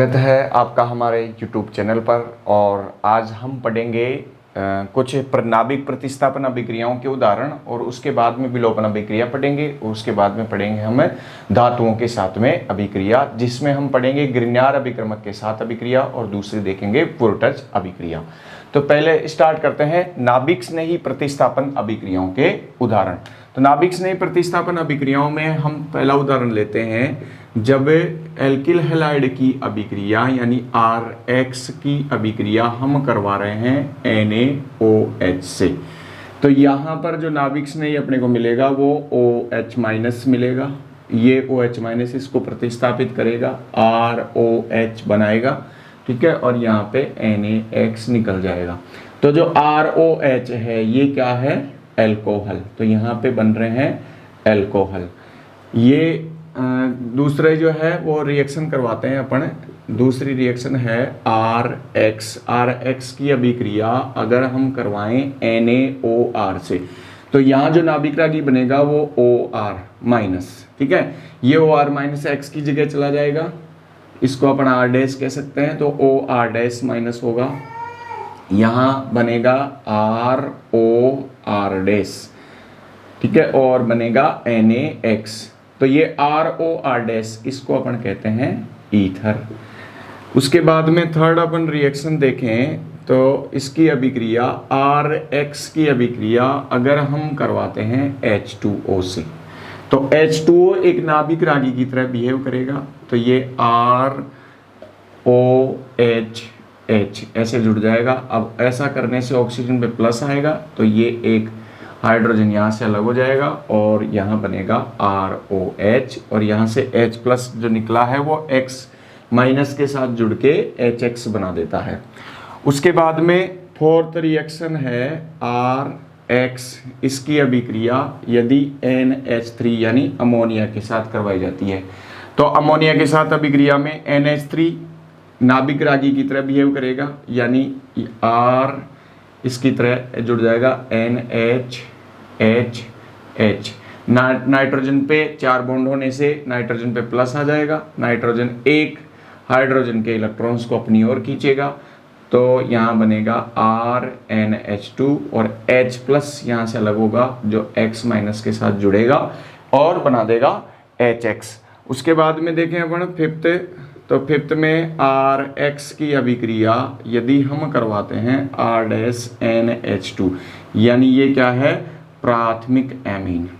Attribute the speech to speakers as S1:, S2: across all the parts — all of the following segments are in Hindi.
S1: स्वागत है आपका हमारे YouTube चैनल पर। और आज हम पढ़ेंगे कुछ नाभिक प्रतिस्थापन अभिक्रियाओं के उदाहरण, और उसके बाद में विलोपन अभिक्रिया पढ़ेंगे, और उसके बाद में पढ़ेंगे हम धातुओं के साथ में अभिक्रिया, जिसमें हम पढ़ेंगे ग्रिग्नार अभिक्रमक के साथ अभिक्रिया और दूसरी देखेंगे वुर्ट्ज अभिक्रिया। तो पहले स्टार्ट करते हैं नाभिक स्नेही प्रतिस्थापन अभिक्रियाओं के उदाहरण। तो नाभिक स्नेही प्रतिस्थापन अभिक्रियाओं में हम पहला उदाहरण लेते हैं जब एल्किल हैलाइड की अभिक्रिया यानी RX की अभिक्रिया हम करवा रहे हैं NaOH से। तो यहाँ पर जो नाभिक स्नेही अपने को मिलेगा वो OH- मिलेगा। ये OH- इसको प्रतिस्थापित करेगा, ROH बनाएगा, ठीक है, और यहाँ पे NaX निकल जाएगा। तो जो ROH है ये क्या है? एल्कोहल। तो यहाँ पे बन रहे हैं एल्कोहल। ये दूसरे जो है वो रिएक्शन करवाते हैं अपन। दूसरी रिएक्शन है RX की अभिक्रिया अगर हम करवाएं NaOR से, तो यहाँ जो नाभिक रागी बनेगा वो OR-, ठीक है। ये OR- X की जगह चला जाएगा, इसको अपन R- कह सकते हैं, तो OR- होगा। यहाँ बनेगा ROR-, ठीक है, और बनेगा NaX। तो ये ROR- इसको अपन कहते हैं ईथर। उसके बाद में थर्ड अपन रिएक्शन देखें तो इसकी अभिक्रिया RX की अभिक्रिया अगर हम करवाते हैं H2O से, तो H2O एक नाभिक रागी की तरह बिहेव करेगा। तो ये ROH ऐसे जुड़ जाएगा। अब ऐसा करने से ऑक्सीजन पे प्लस आएगा, तो ये एक हाइड्रोजन यहाँ से अलग हो जाएगा और यहाँ बनेगा ROH, और यहाँ से H+ जो निकला है वो X- के साथ जुड़ के HX बना देता है। उसके बाद में फोर्थ रिएक्शन है RX, इसकी अभिक्रिया यदि NH3 यानी अमोनिया के साथ करवाई जाती है, तो अमोनिया के साथ अभिक्रिया में NH3 नाभिक रागी की तरह बिहेव करेगा, यानी R इसकी तरह जुड़ जाएगा NH H। नाइट्रोजन पे 4 बॉन्ड होने से नाइट्रोजन पे प्लस आ जाएगा। नाइट्रोजन एक हाइड्रोजन के इलेक्ट्रॉन्स को अपनी ओर खींचेगा, तो यहाँ बनेगा RnH2 और H+ यहाँ से अलग होगा जो X- के साथ जुड़ेगा और बना देगा HX। उसके बाद में देखें अपन फिफ्थ, तो फिफ्थ में RX की अभिक्रिया यदि हम करवाते हैं R-NH2, यानी ये क्या है? प्राथमिक एमीन।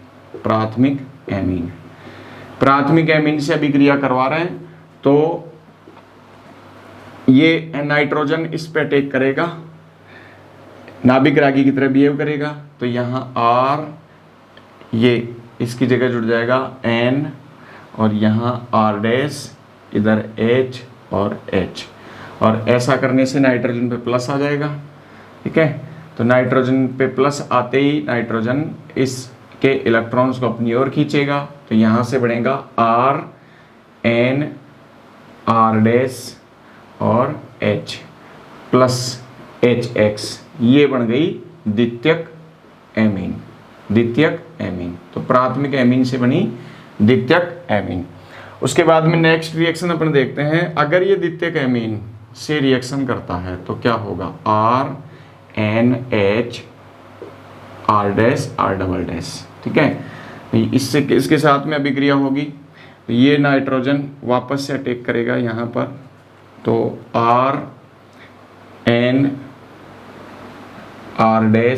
S1: प्राथमिक एमीन से अभिक्रिया करवा रहे हैं, तो ये नाइट्रोजन इस पे अटैक करेगा, नाभिक रागी की तरह बिहेव करेगा। तो यहाँ R ये इसकी जगह जुड़ जाएगा N, और यहाँ R-, इधर H और H, और ऐसा करने से नाइट्रोजन पे प्लस आ जाएगा, ठीक है। तो नाइट्रोजन पे प्लस आते ही नाइट्रोजन इसके इलेक्ट्रॉन्स को अपनी ओर खींचेगा, तो यहाँ से बनेगा RN R- और H प्लस HX। ये बन गई द्वितीयक एमीन। तो प्राथमिक एमीन से बनी द्वितीयक एमीन। उसके बाद में नेक्स्ट रिएक्शन अपन देखते हैं। अगर ये द्वितीयक एमीन से रिएक्शन करता है तो क्या होगा? RNH R', ठीक है। इसके साथ में अभिक्रिया होगी, ये नाइट्रोजन वापस से अटैक करेगा यहाँ पर, तो RN R'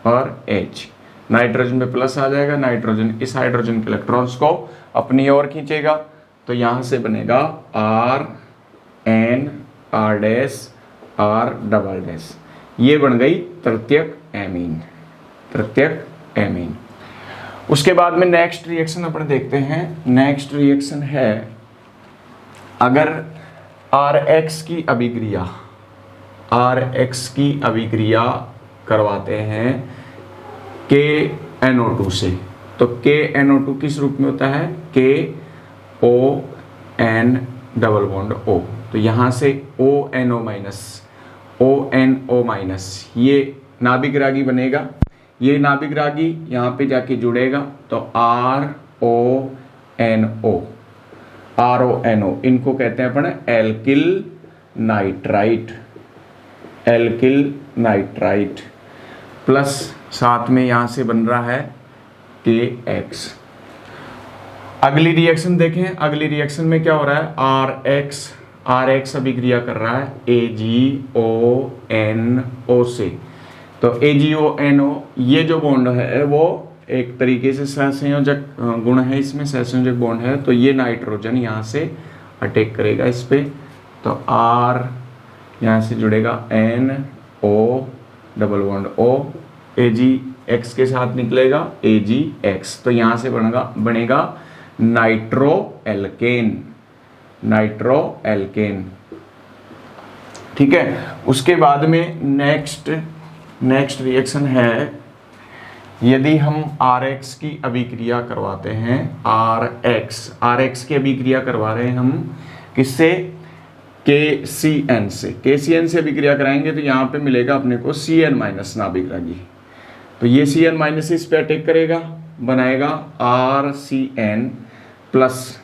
S1: और H। नाइट्रोजन पे प्लस आ जाएगा, नाइट्रोजन इस हाइड्रोजन के इलेक्ट्रॉन्स को अपनी ओर खींचेगा, तो यहाँ से बनेगा RN R' ये बन गई तृतीयक एमीन। उसके बाद में नेक्स्ट रिएक्शन अपन देखते हैं। नेक्स्ट रिएक्शन है अगर RX की अभिक्रिया करवाते हैं KNO2 से, तो KNO2 किस रूप में होता है? KON O। तो यहाँ से ONO- ये नाभिक रागी बनेगा। ये नाभिक रागी यहाँ पे जाके जुड़ेगा, तो RONO RONO, इनको कहते हैं अपन alkyl nitrite, alkyl nitrite, plus साथ में यहां से बन रहा है KX। अगली रिएक्शन देखें, अगली रिएक्शन में क्या हो रहा है, RX अभिक्रिया कर रहा है AgONO से। तो AgONO ये जो बॉन्ड है वो एक तरीके से सहसंयोजक गुण है, इसमें सहसंयोजक बॉन्ड है, तो ये नाइट्रोजन यहाँ से अटैक करेगा इस पे, तो R यहाँ से जुड़ेगा NO double bond O, AgX के साथ निकलेगा AgX, तो यहाँ से बनेगा नाइट्रो एल्केन, नाइट्रो एल्केन। ठीक है, उसके बाद में नेक्स्ट रिएक्शन है, यदि हम RX की अभिक्रिया करवाते हैं, RX की अभिक्रिया करवा रहे हैं हम किससे, KCN से अभिक्रिया कराएंगे तो यहाँ पे मिलेगा अपने को CN माइनस नाभिक रागी, तो ये CN माइनस इस पे अटैक करेगा, बनाएगा RCN प्लस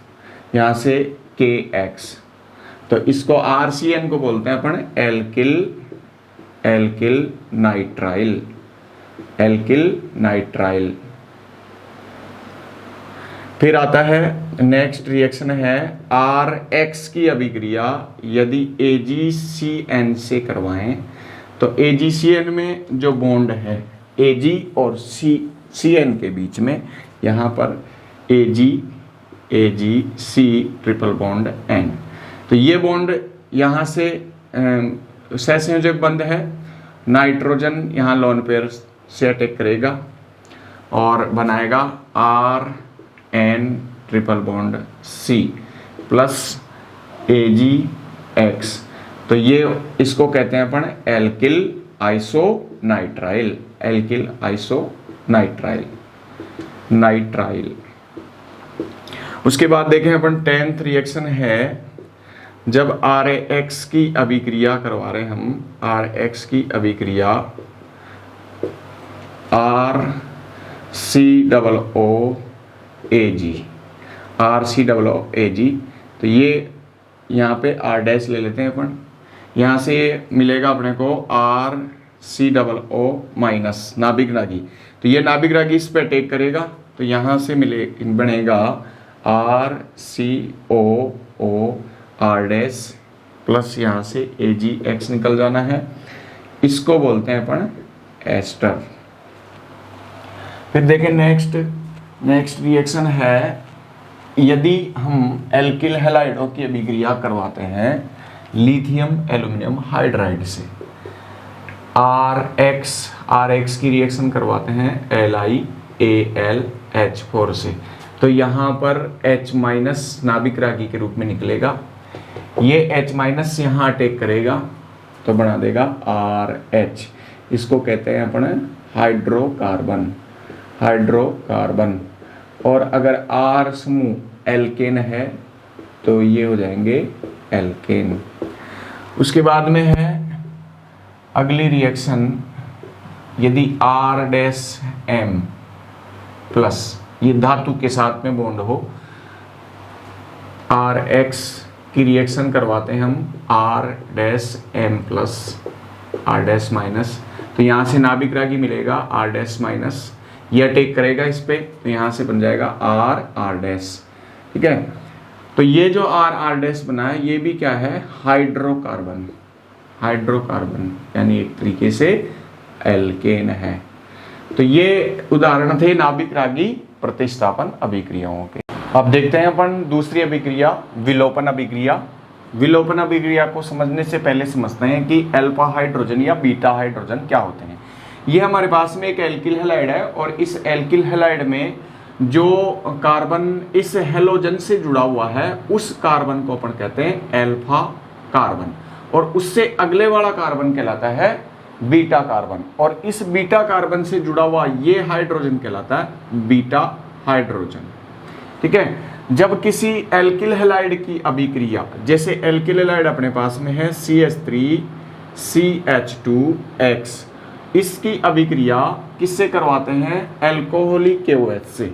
S1: यहाँ से KX, तो इसको RCN को बोलते हैं अपन एल्किल नाइट्राइल। फिर आता है नेक्स्ट रिएक्शन है RX की अभिक्रिया यदि AgCN से करवाएं, तो AgCN में जो बॉन्ड है Ag और CN के बीच में, यहाँ पर AgC ट्रिपल बॉन्ड N, तो ये बॉन्ड यहाँ से सहसंयोजक बंध है, नाइट्रोजन यहाँ लोन पेयर से अटैक करेगा और बनाएगा RN triple bond C plus AgX, तो ये इसको कहते हैं अपन एल्किल आइसोनाइट्राइल। उसके बाद देखें अपन 10th रिएक्शन है, जब RX की अभिक्रिया करवा रहे हैं हम, RX की अभिक्रिया RCOOAg, तो ये यहाँ पे R डैश ले लेते हैं अपन, यहाँ से मिलेगा अपने को RCOO माइनस नाभिक रागी, तो ये नाभिक रागी इस पे अटैक करेगा, तो यहाँ से बनेगा RCOO R डैश प्लस यहाँ से AgX निकल जाना है, इसको बोलते हैं अपन एस्टर। फिर देखें नेक्स्ट रिएक्शन है, यदि हम एल्किल हैलाइडों की अभिक्रिया करवाते हैं लिथियम एल्यूमिनियम हाइड्राइड से, RX की रिएक्शन करवाते हैं LiAlH4 से, तो यहाँ पर H माइनस नाभिक रागी के रूप में निकलेगा, ये H माइनस यहाँ अटैक करेगा तो बना देगा RH, इसको कहते हैं अपन हाइड्रोकार्बन, और अगर R समूह एल्केन है तो ये हो जाएंगे एल्केन। उसके बाद में है अगली रिएक्शन, यदि R डैश M प्लस, ये धातु के साथ में बॉन्ड हो, RX की रिएक्शन करवाते हैं हम R dash M plus R dash minus, तो यहाँ से नाभिक रागी मिलेगा R डैश माइनस, ये अटैक करेगा इस पे, तो यहाँ से बन जाएगा R डैश। ठीक है, तो ये जो R डैश बना है ये भी क्या है, हाइड्रोकार्बन, यानी एक तरीके से एल्केन है। तो ये उदाहरण थे नाभिक रागी प्रतिस्थापन अभिक्रियाओं के। अब देखते हैं अपन दूसरी अभिक्रिया, विलोपन अभिक्रिया। विलोपन अभिक्रिया को समझने से पहले समझते हैं कि अल्फा हाइड्रोजन या बीटा हाइड्रोजन क्या होते हैं। ये हमारे पास में एक एल्किल हैलाइड है, और इस एल्किल हैलाइड में जो कार्बन इस हेलोजन से जुड़ा हुआ है उस कार्बन को अपन कहते हैं अल्फा कार्बन, और उससे अगले वाला कार्बन कहलाता है बीटा कार्बन, और इस बीटा कार्बन से जुड़ा हुआ ये हाइड्रोजन कहलाता है बीटा हाइड्रोजन। ठीक है, जब किसी एल्किल हैलाइड की अभिक्रिया, जैसे एल्किल हैलाइड अपने पास में है CH3CH2X, इसकी अभिक्रिया किससे करवाते हैं, अल्कोहलिक KOH से,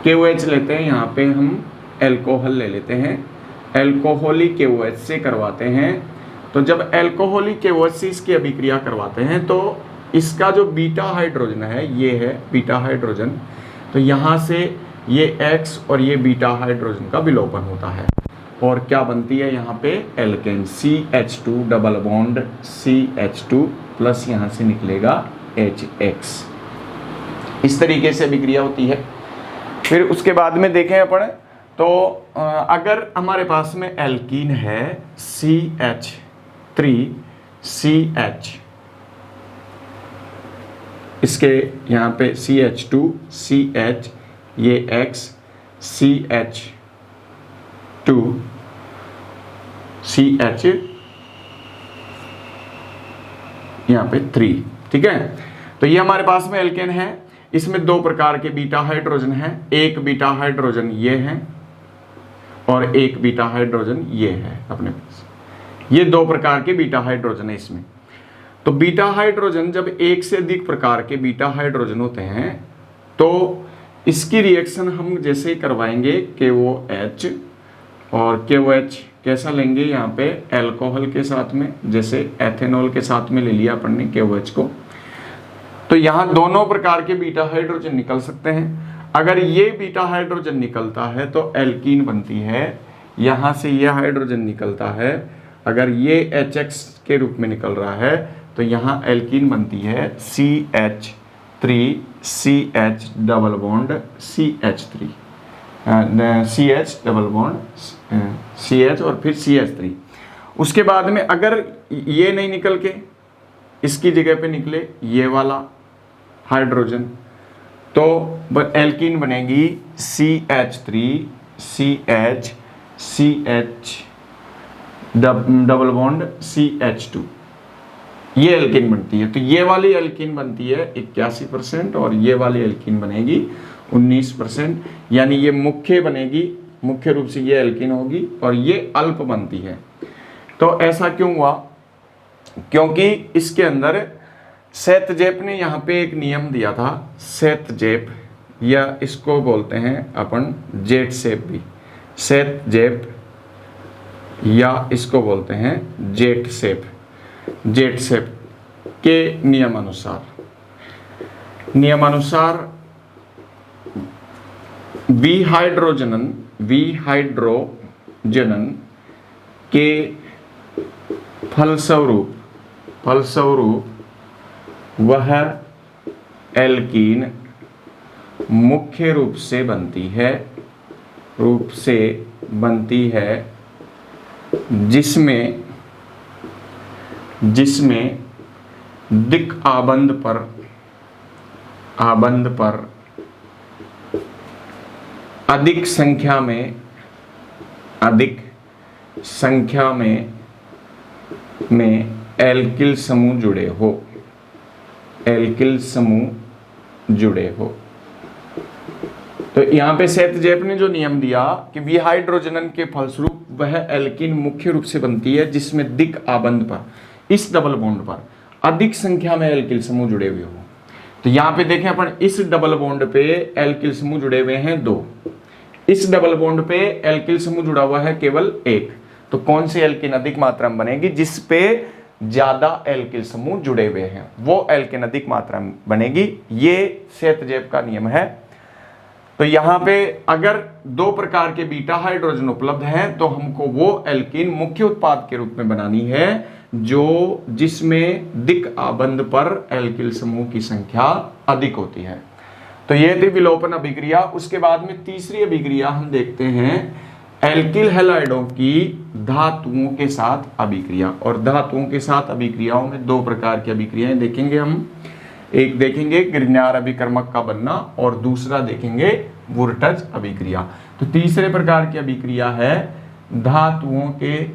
S1: KOH लेते हैं यहाँ पे हम एल्कोहल ले लेते हैं, एल्कोहलिक KOH से करवाते हैं। तो जब एल्कोहलिक KOH से इसकी अभिक्रिया करवाते हैं तो इसका जो बीटा हाइड्रोजन है, ये है बीटा हाइड्रोजन, तो यहाँ से ये X और ये बीटा हाइड्रोजन का विलोपन होता है और क्या बनती है यहाँ पे alkene, CH2 double bond CH2 plus यहाँ से निकलेगा HX। इस तरीके से अभिक्रिया होती है। फिर उसके बाद में देखें अपन तो अगर हमारे पास में एल्कीन है CH3CH, इसके यहाँ पे CH2 CH, ये X CH2 CH यहाँ पे 3, ठीक है। तो ये हमारे पास में एल्केन है। इसमें दो प्रकार के बीटा हाइड्रोजन हैं, एक बीटा हाइड्रोजन ये है और एक बीटा हाइड्रोजन ये है अपने पास। ये दो प्रकार के बीटा हाइड्रोजन है इसमें। तो बीटा हाइड्रोजन जब एक से अधिक प्रकार के बीटा हाइड्रोजन होते हैं तो इसकी रिएक्शन हम जैसे करवाएंगे KOH, और KOH कैसा लेंगे यहाँ पे एल्कोहल के साथ में, जैसे एथेनॉल के साथ में ले लिया अपन ने KOH को। तो यहाँ दोनों प्रकार के बीटा हाइड्रोजन निकल सकते हैं। अगर ये बीटा हाइड्रोजन निकलता है तो एल्कीन बनती है। यहाँ से ये हाइड्रोजन निकलता है, अगर ये HX के रूप में निकल रहा है तो यहाँ एल्कीन बनती है CH3CH double bond CH3, CH double bond CH और फिर CH3। उसके बाद में अगर ये नहीं निकल के इसकी जगह पे निकले ये वाला हाइड्रोजन तो एल्कीन बनेगी CH3CH डबल बॉन्ड CH2, ये एल्कीन बनती है। तो ये वाली एल्कीन बनती है 81% और ये वाली एल्कीन बनेगी 19%, यानी ये मुख्य बनेगी, मुख्य रूप से ये एल्कीन होगी और ये अल्प बनती है। तो ऐसा क्यों हुआ? क्योंकि इसके अंदर सेतजेप ने यहाँ पे एक नियम दिया था, सेतजेप, या इसको बोलते हैं अपन जेट सेप भी, सेतजेप या इसको बोलते हैं जेट सेप। जेट सेप के नियमानुसार विहाइड्रोजनन के फलस्वरूप वह एल्कीन मुख्य रूप से बनती है जिसमें दिक् आबंध पर अधिक संख्या में एल्किल समूह जुड़े हो। तो यहाँ पे सेतजेप ने जो नियम दिया कि विहाइड्रोजनन के फलस्वरूप वह एल्कीन मुख्य रूप से बनती है जिसमें दिक् आबंध पर, इस डबल बॉन्ड पर अधिक संख्या में एल्किल समूह जुड़े हुए हो। तो यहाँ पे देखें अपन, इस डबल बॉन्ड पे एल्किल समूह जुड़े हुए हैं 2, इस डबल बॉन्ड पे एल्किल समूह जुड़ा हुआ है केवल 1। तो कौन सी एल्कीन अधिक मात्रा में बनेगी? जिस पे ज्यादा एल्किल समूह जुड़े हुए हैं वो एल्कीन अधिक मात्रा में बनेगी। ये सेतजेप का नियम है। तो यहाँ पे अगर दो प्रकार के बीटा हाइड्रोजन उपलब्ध हैं तो हमको वो एल्कीन मुख्य उत्पाद के रूप में बनानी है जिसमें दिक् आबंध पर एल्किल समूह की संख्या अधिक होती है। तो ये थी विलोपन अभिक्रिया। उसके बाद में तीसरी अभिक्रिया हम देखते हैं एल्किल हैलाइडों की धातुओं के साथ अभिक्रिया। और धातुओं के साथ अभिक्रियाओं में दो प्रकार की अभिक्रियाएं देखेंगे हम। एक देखेंगे grignard अभिकर्मक का बनना और दूसरा देखेंगे वुर्टज अभिक्रिया। तो तीसरे प्रकार की अभिक्रिया है धातुओं के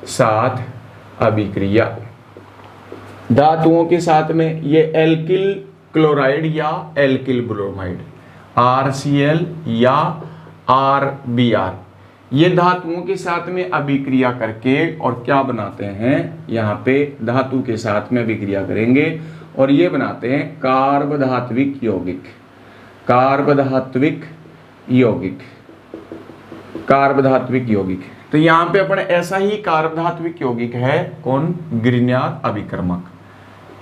S1: साथ अभिक्रिया। धातुओं के साथ में ये एल्किल क्लोराइड या एल्किल ब्रोमाइड, RCl या RBr, ये धातुओं के साथ में अभिक्रिया करके और क्या बनाते हैं, यहाँ पे धातु के साथ में अभिक्रिया करेंगे और ये बनाते हैं कार्बधात्विक यौगिक, कार्बधात्विक यौगिक। तो यहां पे अपन ऐसा ही कार्बधात्विक यौगिक है कौन, गिरन्यार अभिकर्मक,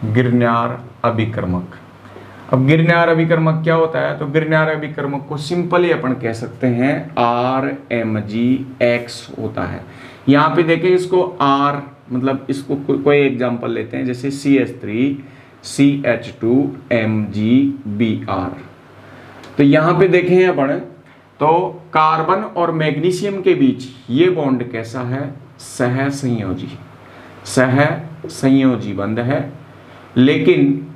S1: गिरन्यार अभिकर्मक। अब गिरन्यार अभिकर्मक क्या होता है, तो गिरन्यार अभिकर्मक को सिंपली अपन कह सकते हैं RMgX होता है। यहाँ पे देखें इसको R, मतलब इसको कोई एग्जांपल लेते हैं, जैसे CH3CH2MgBr। तो यहाँ पे देखें अपन, तो कार्बन और मैग्नीशियम के बीच ये बॉन्ड कैसा है, सहसंयोजी, सहसंयोजी बंध है। लेकिन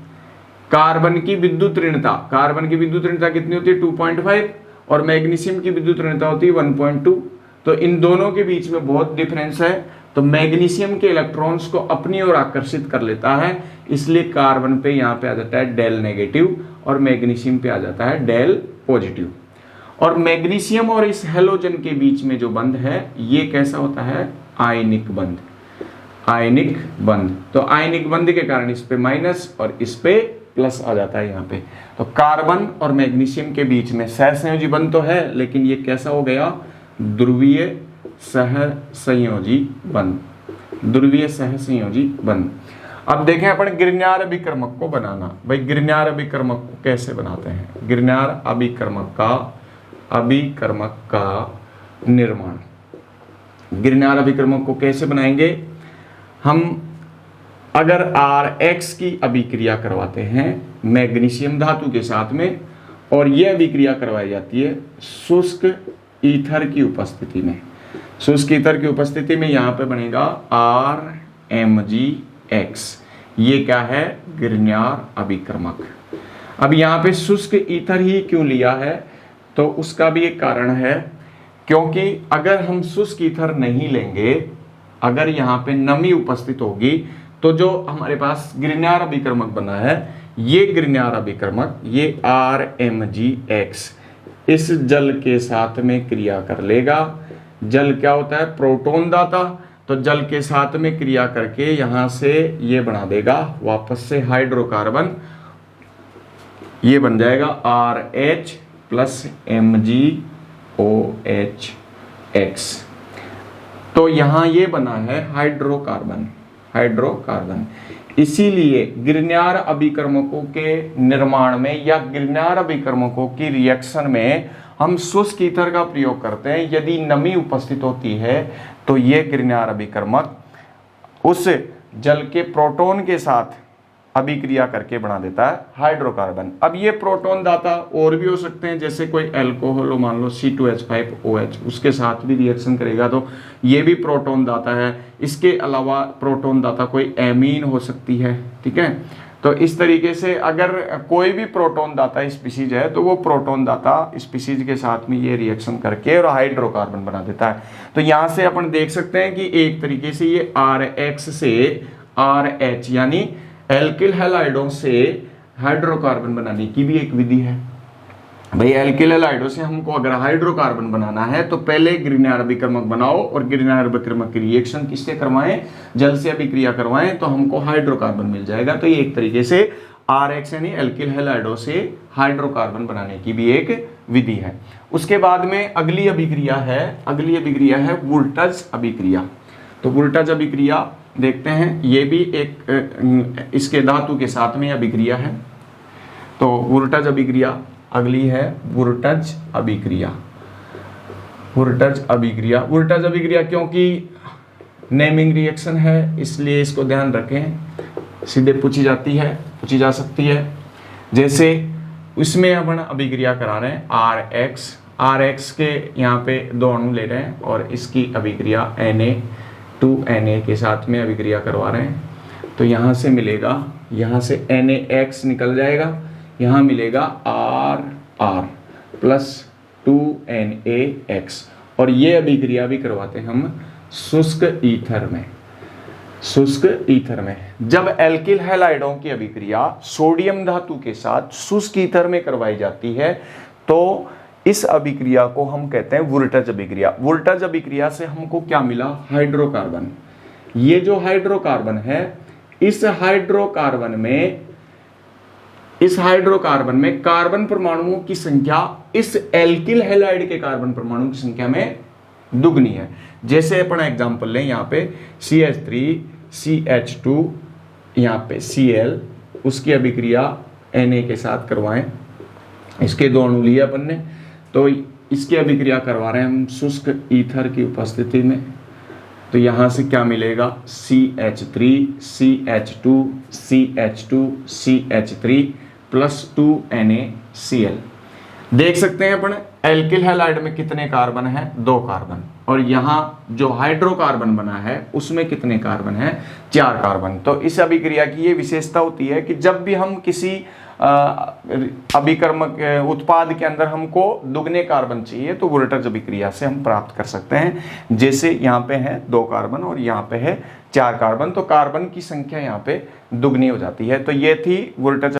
S1: कार्बन की विद्युत ऋणता, कार्बन की विद्युत ऋणता कितनी होती है 2.5 और मैग्नीशियम की विद्युत ऋणता होती है 1.2। तो इन दोनों के बीच में बहुत डिफरेंस है। तो मैग्नीशियम के इलेक्ट्रॉन्स को अपनी ओर आकर्षित कर लेता है, इसलिए कार्बन पे यहाँ पे आ जाता है डेल नेगेटिव और मैग्नीशियम पे आ जाता है डेल पॉजिटिव। और मैग्नीशियम और इस हेलोजन के बीच में जो बंध है ये कैसा होता है, आयनिक बंध, आयनिक बंध। तो आयनिक बंध के कारण इस पे माइनस और इस पे प्लस आ जाता है यहाँ पे। तो कार्बन और मैग्नीशियम के बीच में सहसंयोजी बंध तो है, लेकिन ये कैसा हो गया, ध्रुवीय सहसंयोजी बंध, ध्रुवीय सहसंयोजी बंध। अब देखें अपन गिरन्यार अभिकर्मक को बनाना। भाई गिरन्यार अभिकर्मक को कैसे बनाते हैं, गिरन्यार अभिकर्मक का निर्माण, गिरन्यार अभिकर्मक को कैसे बनाएंगे हम। अगर RX की अभिक्रिया करवाते हैं मैग्नीशियम धातु के साथ में, और यह अभिक्रिया करवाई जाती है शुष्क ईथर की उपस्थिति में, शुष्क ईथर की उपस्थिति में यहाँ पे बनेगा RMgX। ये क्या है, गिरन्यार अभिकर्मक। अब यहाँ पे शुष्क ईथर ही क्यों लिया है, तो उसका भी एक कारण है, क्योंकि अगर हम शुष्क ईथर नहीं लेंगे, अगर यहाँ पे नमी उपस्थित होगी, तो जो हमारे पास गिरन्यार अभिकर्मक बना है, ये गिरन्यार अभिकर्मक, ये RMgX इस जल के साथ में क्रिया कर लेगा। जल क्या होता है, प्रोटॉन दाता। तो जल के साथ में क्रिया करके यहां से ये बना देगा वापस से हाइड्रोकार्बन, ये बन जाएगा RH प्लस MgOH। तो यहां ये बना है हाइड्रोकार्बन, हाइड्रोकार्बन। इसीलिए गिरन्यार अभिकर्मकों के निर्माण में या गिरन्यार अभिकर्मकों की रिएक्शन में हम शुष्क ईथर का प्रयोग करते हैं। यदि नमी उपस्थित होती है तो ये गिरन्यार अभिकर्मक उस जल के प्रोटॉन के साथ अभिक्रिया करके बना देता है हाइड्रोकार्बन। अब ये प्रोटॉन दाता और भी हो सकते हैं, जैसे कोई अल्कोहल हो, मान लो C2H5OH, उसके साथ भी रिएक्शन करेगा तो ये भी प्रोटॉन दाता है। इसके अलावा प्रोटॉन दाता कोई एमीन हो सकती है, ठीक है। तो इस तरीके से अगर कोई भी प्रोटॉन दाता स्पीशीज है तो वो प्रोटॉन दाता स्पीशीज के साथ में ये रिएक्शन करके और हाइड्रोकार्बन बना देता है। तो यहाँ से अपन देख सकते हैं कि एक तरीके से ये RX से RH यानी एल्किल हैलाइडों से हाइड्रोकार्बन बनाने की भी एक विधि है। भाई एल्किल हैलाइडों से हमको अगर हाइड्रोकार्बन बनाना है तो पहले गिरन्यार अभिकर्मक बनाओ और गिरन्यार अभिकर्मक की रिएक्शन किससे करवाएं, जल से अभिक्रिया करवाएं, तो हमको हाइड्रोकार्बन मिल जाएगा। तो ये एक तरीके से RX यानी एल्किल हैलाइडों से हाइड्रोकार्बन बनाने की भी एक विधि है। उसके बाद में अगली अभिक्रिया है वोल्टाज अभिक्रिया। तो वोल्टाज अभिक्रिया देखते हैं, ये भी एक इसके धातु के साथ में अभिक्रिया है। तो वोल्टाज अभिक्रिया अगली है वोल्टाज अभिक्रिया। वोल्टाज अभिक्रिया क्योंकि नेमिंग रिएक्शन है इसलिए इसको ध्यान रखें, सीधे पूछी जा सकती है। जैसे इसमें अपन अभिक्रिया करा रहे हैं RX के यहाँ पे दो अणु ले रहे हैं और इसकी अभिक्रिया Na2Na के साथ में अभिक्रिया करवा रहे हैं। तो यहाँ से मिलेगा, यहाँ से NaX निकल जाएगा, यहाँ मिलेगा RR प्लस 2NaX। और ये अभिक्रिया भी करवाते हैं हम शुष्क ईथर में। जब एल्किल हैलाइडों की अभिक्रिया सोडियम धातु के साथ शुष्क ईथर में करवाई जाती है तो इस अभिक्रिया को हम कहते हैं वोल्टाज अभिक्रिया। वोल्टाज अभिक्रिया से हमको क्या मिला, हाइड्रोकार्बन। ये जो हाइड्रोकार्बन है, इस हाइड्रोकार्बन में इस हाइड्रोकार्बन में कार्बन परमाणुओं की संख्या इस एल्किल हैलाइड के कार्बन परमाणुओं की संख्या में दुगनी है। जैसे अपन एग्जांपल लें, यहाँ पे CH3 CH2 यहाँ पे Cl, उसकी अभिक्रिया Na के साथ करवाएं। इसके दो अणु लिए अपन ने, तो इसकी अभिक्रिया करवा रहे हैं हम शुष्क ईथर की उपस्थिति में। तो यहाँ से क्या मिलेगा, CH3 CH2 CH2 CH3 plus 2 NaCl। देख सकते हैं अपन एल्किल हैलाइड में कितने कार्बन हैं, 2 कार्बन, और यहाँ जो हाइड्रोकार्बन बना है उसमें कितने कार्बन हैं, 4 कार्बन। तो इस अभिक्रिया की ये विशेषता होती है कि जब भी हम किसी अभिकर्मक उत्पाद के अंदर हमको दुगने कार्बन चाहिए तो वोल्टेज अभिक्रिया से हम प्राप्त कर सकते हैं। जैसे यहाँ पे है 2 कार्बन और यहाँ पे है 4 कार्बन, तो कार्बन की संख्या यहाँ पे दुगनी हो जाती है। तो ये थी वोल्टेज